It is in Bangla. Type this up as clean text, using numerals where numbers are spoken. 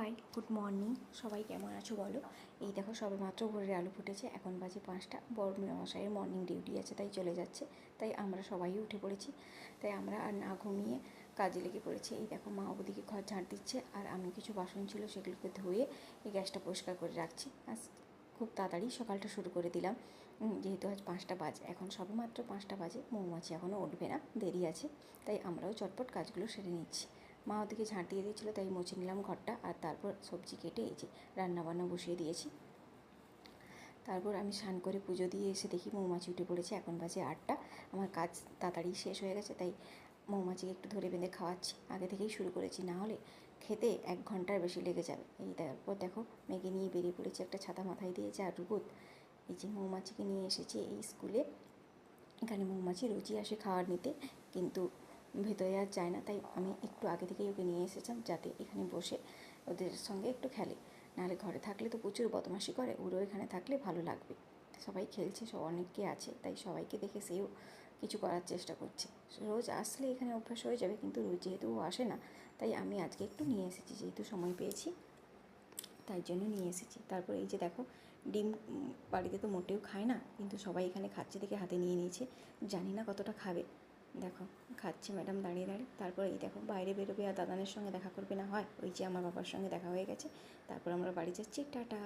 High, good morning. সবাই কেমন আছো বলো। এই দেখো সবে মাত্র ভোরের আলো ফুটেছে, এখন বাজে 5টা। বড় মশাইয়ের মর্নিং ডিউটি আছে, তাই চলে যাচ্ছে। তাই আমরা সবাই উঠে পড়েছি। তাই আমরা আর না ঘুমিয়ে কাজে লেগে পড়েছি। এই দেখো মা ওদিকে ঘর ঝাড় দিচ্ছে, আর আমি কিছু বাসন ছিল সেগুলোকে ধুয়ে এই গ্যাসটা পরিষ্কার করে রাখছি। আজ খুব তাড়াতাড়ি সকালটা শুরু করে দিলাম, যেহেতু আজ 5টা বাজে। এখন সবে মাত্র 5টা বাজে, মৌমাছি এখনও উঠবে না, দেরি আছে। তাই আমরাও চটপট কাজগুলো সেরে নিচ্ছি। মা ওদিকে ঝাঁট দিয়ে দিয়েছিলো, তাই মুছে নিলাম ঘরটা। আর তারপর সবজি কেটে এই যে রান্নাবান্না বসিয়ে দিয়েছি। তারপর আমি স্নান করে পুজো দিয়ে এসে দেখি মৌমাছি উঠে পড়েছে। এখন বাজে 8টা। আমার কাজ তাড়াতাড়ি শেষ হয়ে গেছে, তাই মৌমাছিকে একটু ধরে বেঁধে খাওয়াচ্ছি। আগে থেকেই শুরু করেছি, না হলে খেতে 1 ঘন্টার বেশি লেগে যাবে। এই তারপর দেখো মেয়েকে নিয়ে বেরিয়ে পড়েছি, একটা ছাতা মাথায় দিয়েছে আর রোদ। এই যে মৌমাছিকে নিয়ে এসেছি এই স্কুলে। এখানে মৌমাছি রোজই আসে খাবার নিতে, কিন্তু ভেতরে আর যায় না। তাই আমি একটু আগে থেকেই ওকে নিয়ে এসেছিলাম, যাতে এখানে বসে ওদের সঙ্গে একটু খেলে। নাহলে ঘরে থাকলে তো প্রচুর বদমাশি করে, ওরও এখানে থাকলে ভালো লাগবে। সবাই খেলছে, অনেকে আছে, তাই সবাইকে দেখে সেও কিছু করার চেষ্টা করছে। রোজ আসলে এখানে অভ্যাস হয়ে যাবে, কিন্তু রোজ যেহেতু ও আসে না, তাই আমি আজকে একটু নিয়ে এসেছি, যেহেতু সময় পেয়েছি তাই জন্য নিয়ে এসেছি। তারপর এই যে দেখো ডিম বাড়িতে তো মোটেও খায় না, কিন্তু সবাই এখানে খাচ্ছে দেখে হাতে নিয়ে নিয়েছে। জানি না কতটা খাবে। দেখো খাচ্ছে ম্যাডাম দাঁড়িয়ে দাঁড়িয়ে। তারপর এই দেখো বাইরে বেরোবে আর দাদানের সঙ্গে দেখা করবে, না হয় ওই যে আমার বাবার সঙ্গে দেখা হয়ে গেছে। তারপর আমরা বাড়ি যাচ্ছি, টাটা।